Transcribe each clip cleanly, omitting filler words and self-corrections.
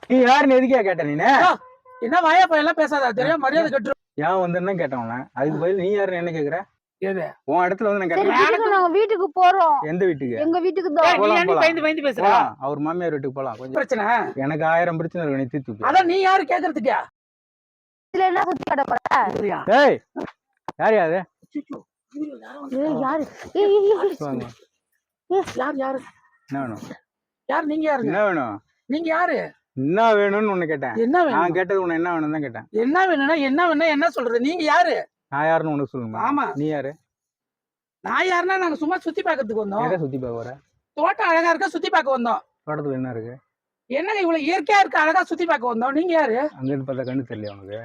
நீ யாருன்னு எதுக்கே கேட்ட நீ என்ன வாயா பையெல்லாம் பேசாதா தெரியும் மரியாதை கட்டு ஏன் வந்து கேட்டவன அதுக்கு பதில் நீ யாருன்னு என்ன கேக்குற உன் இடத்துல வந்து நான் கேட்டேன் நாங்க வீட்டுக்கு போறோம் எந்த வீட்டுக்கு எங்க வீட்டுக்கு தான் பயந்து பேசுறா அவர் மாமியார் வீட்டுக்கு போலாம் கொஞ்சம் பிரச்சனை எனக்கு 1000 பிரச்சனை இருக்கு நீ தீர்த்து அதான் நீ யாரு கேக்குறதுக்கா இதுல என்ன சுத்தி காட்ட போற ஏய் யார் யாரு யாரு யாரு என்ன வேணும் யார் நீங்க யாரு என்ன வேணும் நீங்க யாரு என்ன வேணும்னு உன்னை கேட்டேன் என்ன வேணும் நான் கேட்டது உன்னை என்ன வேணும் தான் கேட்டேன் என்ன வேணும்னா என்ன வேணும் என்ன சொல்றது நீங்க யாரு நான் யாருன்னு உனக்கு சொல்லுங்க ஆமா நீ யாரு நான் யாருன்னா நாங்க சும்மா சுத்தி பாக்கிறதுக்கு வந்தோம் எதை சுத்தி பார்க்க வர தோட்டம் அழகா இருக்க சுத்தி பார்க்க வந்தோம் தோட்டத்துல என்ன இருக்கு என்னங்க இவ்வளவு இயற்கையா இருக்கு அழகா சுத்தி பார்க்க வந்தோம் நீங்க யாரு அங்க இருந்து பார்த்தா கண்ணு தெரியல உனக்கு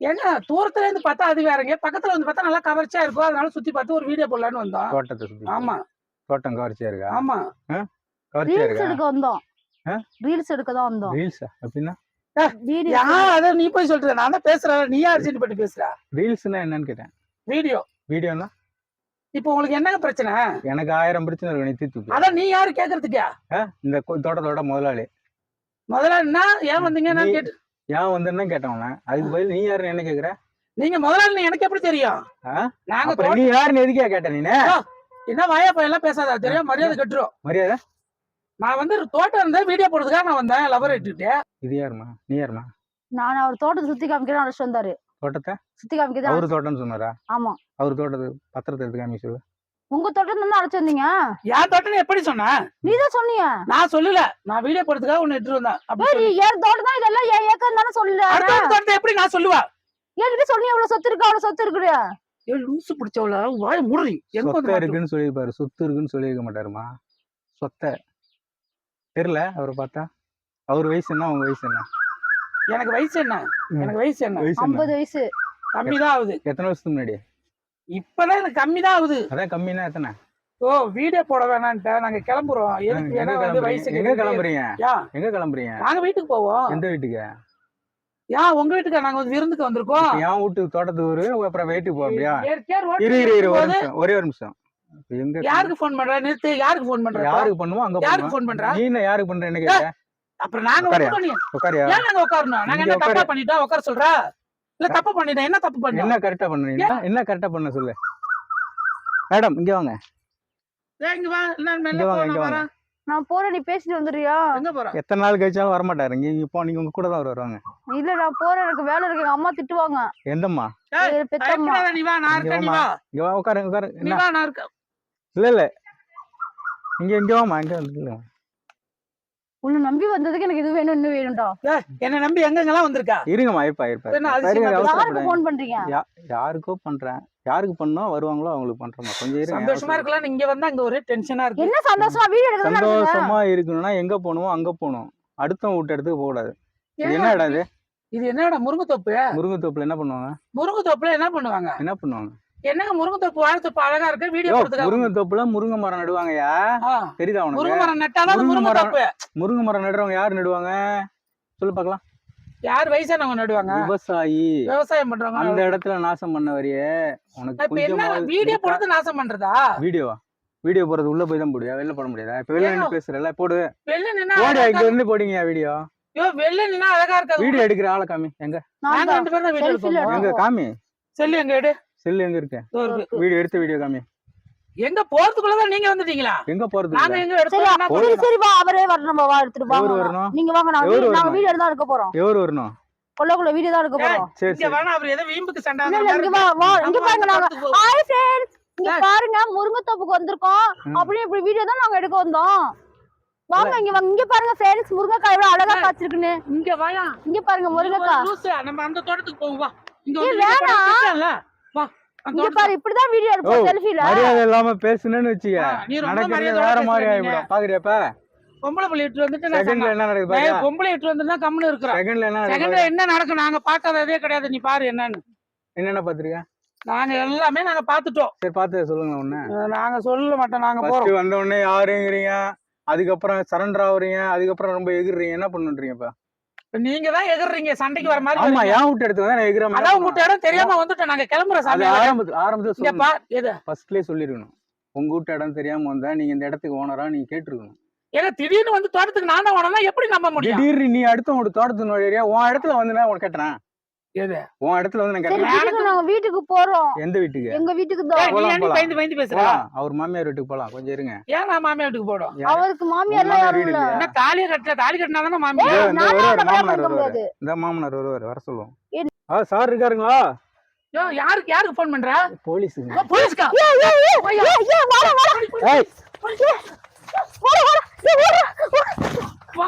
ஏங்க தூரத்துல இருந்து பார்த்தா அது வேறங்க பக்கத்துல வந்து பார்த்தா நல்லா கவர்ச்சியா இருக்கும் அதனால சுத்தி பார்த்து ஒரு வீடியோ போடலான்னு வந்தோம் தோட்டத்தை சுத்தி ஆமா தோட்டம் கவர்ச்சியா இருக்கா ஆமா கவர்ச்சியா ரீல்ஸ் இருக்கா எடுக்க வந்தோம் ரீல்ஸ் எடுக்க தான் வந்தோம் ரீல்ஸ் அப்படின்னா அத நீ போய் சொல்ற நான் தான் பேசுறேன் நீ அர்ஜென்ட் பண்ணி பேசுற ரீல்ஸ்னா என்னன்னு கேட்டேன் வீடியோனா இப்போ உங்களுக்கு என்னங்க பிரச்சனை எனக்கு 1000 பிரச்சனை இருக்கு நீ தீர்த்து அதான் நீ யாரு கேக்குறதுக்கா இந்த தோட்டத்தோட முதலாளி முதலாளினா ஏன் வந்தீங்க நான் கேட்டு ஏன் வந்தேன்னு கேட்டவன அதுக்கு பதில் நீ யாருன்னு என்ன கேக்குற நீங்க முதலாளி எனக்கு எப்படி தெரியும் நாங்க நீ யாருன்னு எதுக்கே கேட்ட நீ என்ன வாயா பையெல்லாம் பேசாதா தெரியும் மரியாதை கட்டுறோம் மரியாதை நான் வந்து தோட்டம் இருந்தா வீடியோ போடுறதுக்காக நான் வந்தேன் லவர் எடுத்துட்டு இது யாருமா நீ யாருமா நான் அவர் தோட்டத்தை சுத்தி காமிக்கிறேன் அழைச்சிட்டு வந்தாரு தோட்டத்தை சுத்தி காமிக்கிறது அவரு தோட்டம்னு சொன்னாரா ஆமா அவரு தோட்டத்து பத்திரத்தை எடுத்து காமி சொல்லு உங்க தோட்டம் தான் அழைச்சு வந்தீங்க என் தோட்டம் எப்படி சொன்ன நீதான் சொன்னீங்க நான் சொல்லல நான் வீடியோ போடுறதுக்காக ஒன்னு எடுத்துட்டு வந்தேன் ஏன் தோட்டம் தான் இதெல்லாம் ஏன் ஏக்கம் தானே சொல்லல தோட்டத்தை எப்படி நான் சொல்லுவா என்கிட்ட சொன்னீங்க இவ்வளவு சொத்து இருக்கு அவ்வளவு சொத்து இருக்குறியா லூசு பிடிச்சவள வாய் முறி சொத்தை இருக்குன்னு சொல்லியிருப்பாரு சொத்து இருக்குன்னு சொல்லியிருக்க மாட்டாருமா சொத்தை தெரியல அவரை பார்த்தா அவர் வயசு என்ன உங்க வயசு என்ன எனக்கு வயசு என்ன 50 வயசு கம்மிதான் ஆகுது எத்தனை வருஷத்துக்கு முன்னாடி இப்பதான் எனக்கு கம்மிதான் ஆகுது அதான் கம்மினா எத்தனை வீடியோ போட வேணான்ட்டு நாங்க கிளம்புறோம் எங்க கிளம்புறீங்க நாங்க வீட்டுக்கு போவோம் எந்த வீட்டுக்கு உங்க வீட்டுக்கு நாங்க வந்து விருந்துக்கு வந்திருக்கோம் என் வீட்டுக்கு தோட்டத்துக்கு அப்புறம் வீட்டுக்கு போ அப்படியா ஒரே ஒரு நிமிஷம் யாருக்கு போன் பண்ற நிறுத்து யாருக்கு போன் பண்ற யாருக்கு பண்ணுவோம் அங்க யாருக்கு போன் பண்ற நீ என்ன யாருக்கு பண்ற என்ன கேட்ட அப்புறம் நாங்க உட்காரியா நாங்க உட்காரணும் நாங்க என்ன தப்பா பண்ணிட்டா உட்கார சொல்ற இல்ல தப்பு பண்ணிட்டேன் என்ன தப்பு பண்ண என்ன கரெக்டா பண்ணீங்க என்ன கரெக்டா பண்ண சொல்லு மேடம் இங்க வாங்க இங்க வா இங்க வா நான் போறேன் நீ பேசிட்டு வந்துறியா எங்க போற எத்தனை நாள் கழிச்சாலும் வர மாட்டாரு இங்க இப்போ நீங்க உங்க கூட தான் வருவாங்க இல்ல நான் போறேன் எனக்கு வேலை இருக்கு எங்க அம்மா திட்டுவாங்க எந்தம்மா பெத்தம்மா நீ வா நான் இருக்கேன் நீ வா இங்க வா உட்காரு நீ வா நான் இருக்கேன் இல்ல இங்க வாமா இங்க வந்து உன்னை நம்பி வந்ததுக்கு எனக்கு இது வேணும் இன்னும் வேணும்டா என்ன நம்பி எங்கெல்லாம் வந்திருக்கா இருங்கம்மா இருப்பா யாருக்கு போன் பண்றீங்க யாருக்கோ பண்றேன் யாருக்கு பண்ணா வருவாங்களோ அவங்களுக்கு பண்றோமா கொஞ்சம் சந்தோஷமா இருக்கலாம் இங்க வந்தா அங்க ஒரே டென்ஷனா இருக்கு என்ன சந்தோஷமா வீடியோ எடுக்கணும் சந்தோஷமா இருக்கணும்னா எங்க போகணுமோ அங்க போகணும் அடுத்த வீட்டு இடத்துக்கு போக கூடாது என்ன இடம் இது என்னடா முருங்கைத்தோப்புல என்ன பண்ணுவாங்க முருங்கைத்தோப்புல என்ன பண்ணுவாங்க என்னங்க முருங்கைத்தோப்பு வாழைத்தோப்பு அழகா இருக்கு வீடியோ போடுறதுக்கு முருங்கைத்தோப்புல முருங்கை மரம் நடுவாங்கயா தெரியுதா உனக்கு முருங்கை மரம் நட்டாதான் முருங்கை மரம் நடுறவங்க யாரு நடுவாங்க சொல்லு பாக்கலாம் யார் வயசானவங்க நடுவாங்க விவசாயம் பண்றவங்க அந்த இடத்துல நாசம் பண்ண வரையே உனக்கு வீடியோ போடுறது நாசம் பண்றதா வீடியோ போறது உள்ள போய் தான் போடுவியா வெளில போட முடியாதா இப்ப வெளில நின்னு பேசுறல போடு வெளில நின்னா இங்க இருந்து போடுங்க வீடியோ வெளில நின்னா அழகா இருக்காது வீடியோ எடுக்கிற ஆளை காமி எங்க நாங்க ரெண்டு பேரும் வீடியோ எடுப்போம் எங்க காமி செல்லு எங்க எடு செல்லு எங்க இருக்கு வீடியோ எடுத்த வீடியோ காமி எங்க போறதுக்குள்ளதான் நீங்க வந்துட்டீங்களா எங்க போறது நாங்க எங்க எடுத்தோம் சரி வா அவரே வரணும் வா எடுத்துட்டு வாங்க நீங்க வாங்க நாங்க வீடியோ தான் எடுக்க போறோம் எவரு வரணும் கொள்ளக்குள்ள வீடியோ தான் எடுக்க போறோம் இங்க வேணா அவர் ஏதோ வீம்புக்கு சண்டை இங்க வா இங்க பாருங்க நாங்க ஹாய் फ्रेंड्स இங்க பாருங்க முருங்கைத்தோப்புக்கு வந்திருக்கோம் அப்படியே இப்படி வீடியோ தான் நாங்க எடுக்க வந்தோம் வாங்க இங்க பாருங்க फ्रेंड्स முருங்கைக்காய் எவ்வளவு அழகா காய்ச்சிருக்குன்னு இங்க வாயா இங்க பாருங்க முருங்கைக்காய் லூசு நம்ம அந்த தோட்டத்துக்கு போவோம் வா இங்க வேணா வா இங்க பாரு இப்படிதான் வீடியோ எடுப்போம் செல்ஃபில மரியாதை இல்லாம பேசுனேன்னு வெச்சியா நடக்கிறது வேற மாதிரி ஆயிடும் பாக்குறியாப்பா பொம்பளை புள்ளி இட்டு வந்துட்டு செகண்ட்ல என்ன நடக்குது பாரு பொம்பளை இட்டு வந்துனா கம்முனு இருக்குறோம் செகண்ட்ல என்ன நடக்கும் நாங்க பார்க்காததே கிடையாது நீ பாரு என்னன்னு பாத்துறியா நாங்க பாத்துட்டோம் சரி பாத்து சொல்லுங்க ஒண்ணு நாங்க சொல்ல மாட்டோம் நாங்க போறோம் வந்த உடனே யாருங்கறீங்க அதுக்கப்புறம் சரண்டர் ஆவறீங்க அதுக்கப்புறம் ரொம்ப எகிறீங்க என்ன பண்ணுன்றீங்கப்பா நீங்க தான் எகிறீங்க சண்டைக்கு வர மாதிரி ஆமா யா விட்டு எடுத்து வந்தா எகிற மாதிரி அதான் விட்டு இடம் தெரியாம வந்துட்டோம் நாங்க கிளம்புறோம் சாமி ஆரம்பத்துல சொல்லுங்க ஃபர்ஸ்ட்லயே சொல்லிருக்கணும் உங்க வீட்டு இடம் தெரியாம வந்தா நீங்க இந்த இடத்துக்கு ஓனரா நீங்க கேட்டிருக்கணும் ஏங்க திடீர்னு வந்து தோட்டத்துக்கு நான் தான் வரணும்னா எப்படி நம்ப முடியும்? திடீர்னு நீ அடுத்தவங்க தோட்டத்து நுழையிறியா? உன் இடத்துல வந்து நான் உனக்கு கட்டுறேன். எது? உன் இடத்துல வந்து நான் சரி கட்டுறேன். விடுங்க, நாங்க வீட்டுக்கு போறோம். எந்த வீட்டுக்கு? எங்க வீட்டுக்கு ஏய், தான். நீ போலாம், ஏன்டி போலாம். பயந்து பேசுற? போலாம். அவர் மாமியார் வீட்டுக்கு போலாம். கொஞ்சம் இருங்க. ஏன் நான் மாமியார் வீட்டுக்கு போடும்? யாரு? அவருக்கு மாமியார்லாம் மாமியார் யாரும் வீடு இல்ல. இல்லையா? என்ன தாலியை கட்டல, தாலி கட்டினா தானே மாமியார். இதோ இந்த நானே வருவாரு, அந்த கல்யாணம் மாமனார் பண்ணிக்க வருவாரு. முடியாது. இந்த மாமனார் வருவாரு, வர சொல்லுவோம். சார் இருக்காருங்களா? யோ, யாருக்கு போன் பண்ற? போலீஸுங்க. ஓ, போலீஸ்க்கா? ஏய், ஏய், ஏய், ஏய், ஏய், வாடா, வாடா. போலீஸ். வாடா, வாடா. ஏய், வாடா, வாடா.